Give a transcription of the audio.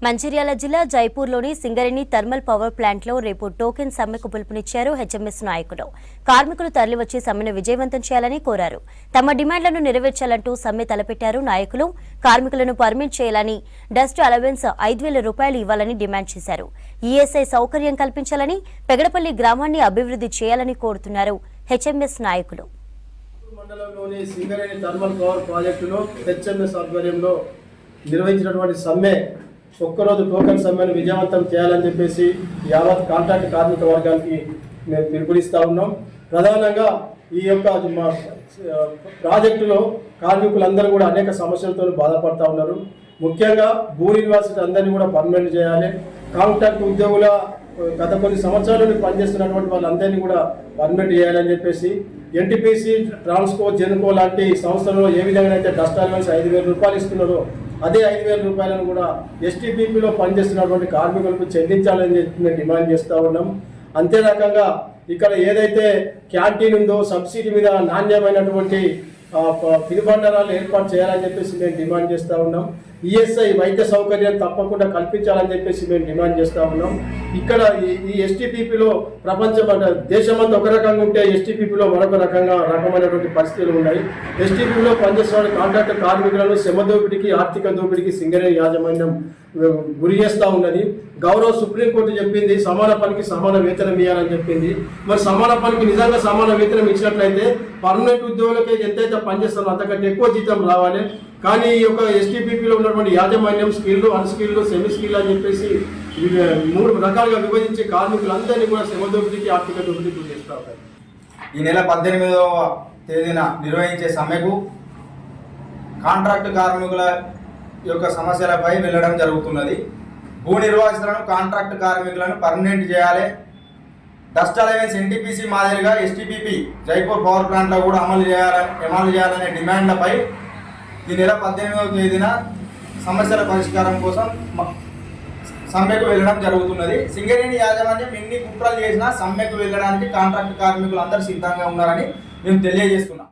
మంచిర్యాల జిల్లా జైపూర్లోని Singareni thermal power ప్లాంట్లో రేపు టోకెన్ సమ్మెకు పిలుపునిచ్చారు హెచ్ఎంఎస్ నాయకులు. కార్మికులు తరలివచ్చి సమ్మెను విజయవంతం చేయాలని కోరారు. తమ డిమాండ్లను నెరవేర్చాలంటూ సమ్మె తలపెట్టారు నాయకులు. కార్మికులను పర్మిట్ చేయాలని, డస్ట్ అలవెన్స్ 5,000 రూపాయలు ఇవ్వాలని డిమాండ్ చేశారు. ఈఎస్ఐ సౌకర్యం కల్పించాలని, పెగడపల్లి గ్రామాన్ని అభివృద్ధి చేయాలని కోరుతున్నారు హెచ్ఎంఎస్ నాయకులు. మండలంలోని సింగరేణి థర్మల్ పవర్ ప్రాజెక్టులో హెచ్ఎంఎస్ ఆధ్వర్యంలో నిర్వహించినటువంటి సమ్మె ఒక్కరోజు టోకెన్ సమ్మెను విజయవంతం చేయాలని చెప్పేసి యావత్ కాంట్రాక్ట్ కార్మిక వర్గానికి మేము పిలుపునిస్తూ ఉన్నాం. ప్రధానంగా ఈ యొక్క ప్రాజెక్టులో కార్మికులందరూ కూడా అనేక సమస్యలతో బాధపడుతూ ఉన్నారు. ముఖ్యంగా భూ యూనివర్సిటీ అందరినీ కూడా పర్మనెంట్ చేయాలి. కాంట్రాక్ట్ ఉద్యోగుల గత కొన్ని సంవత్సరాల నుండి పనిచేస్తున్నటువంటి వాళ్ళందరినీ కూడా పర్మనెంట్ చేయాలని చెప్పేసి ఎన్టీపీసీ, ట్రాన్స్కో, జెన్కో లాంటి సంస్థలలో ఏ విధంగా అయితే డస్ట్ అలవెన్స్ 5,000 రూపాయలు ఇస్తున్నారో అదే 5,000 రూపాయలను కూడా ఎస్టీపీపీలో పనిచేస్తున్నటువంటి కార్మికులకు చెల్లించాలని చెప్పి మేము డిమాండ్ చేస్తూ ఉన్నాం. అంతే రకంగా ఇక్కడ ఏదైతే క్యాంటీన్ ఉందో సబ్సిడీ మీద నాణ్యమైనటువంటి తినుబండారాలు ఏర్పాటు చేయాలని చెప్పేసి మేము డిమాండ్ చేస్తూ ఉన్నాం. ఈఎస్ఐ వైద్య సౌకర్యం తప్పకుండా కల్పించాలని చెప్పేసి మేము డిమాండ్ చేస్తూ ఉన్నాం. ఇక్కడ ఈ ఎస్టీపీపీలో దేశమంతా ఒక రకంగా ఉంటే ఎస్టీపీపీలో మరొక రకమైనటువంటి పరిస్థితులు ఉన్నాయి. ఎస్టీపీలో పనిచేస్తున్న కాంట్రాక్ట్ కార్మికులను శ్రమ దోపిడీకి, ఆర్థిక దోపిడీకి సింగరేణి యాజమాన్యం గురి చేస్తూ ఉన్నది. గౌరవ సుప్రీంకోర్టు చెప్పింది సమాన పనికి సమాన వేతనం ఇవ్వాలని చెప్పింది. మరి సమాన పనికి నిజంగా సమాన వేతనం ఇచ్చినట్లయితే పర్మనెంట్ ఉద్యోగులకి ఎంతైతే పనిచేస్తారో అంతకంటే ఎక్కువ జీతం రావాలి. కానీ ఈ యొక్క ఎస్టీపీపీలో ఉన్నటువంటి యాజమాన్యం స్కిల్డ్, అన్స్కిల్డ్, సెమీ స్కిల్డ్ అని చెప్పేసి 3 రకాలుగా విభజించి కార్మికులందరినీ కూడా శ్రమ దోపిడీకి, ఆర్థిక దోపిడీకి గురి చేస్తూ ఉంటారు. ఈ నెల 18వ తేదీన నిర్వహించే సమ్మెకు కాంట్రాక్ట్ కార్మికుల యొక్క సమస్యలపై వెళ్ళడం జరుగుతున్నది. భూ నిర్వాసితులను, కాంట్రాక్ట్ కార్మికులను పర్మనెంట్ చేయాలి. డస్ట్ అలవెన్స్ ఎన్టీపీసీ మాదిరిగా ఎస్టీపీపీ జైపూర్ పవర్ ప్లాంట్లో కూడా అమలు చేయాలనే డిమాండ్లపై ఈ నెల 18వ తేదీన సమస్యల పరిష్కారం కోసం సమ్మెకు వెళ్ళడం జరుగుతున్నది. సింగరేణి యాజమాన్యం ఎన్ని కుట్రలు చేసినా సమ్మెకు వెళ్ళడానికి కాంట్రాక్ట్ కార్మికులు అందరూ సిద్ధంగా ఉన్నారని మేము తెలియజేస్తున్నాం.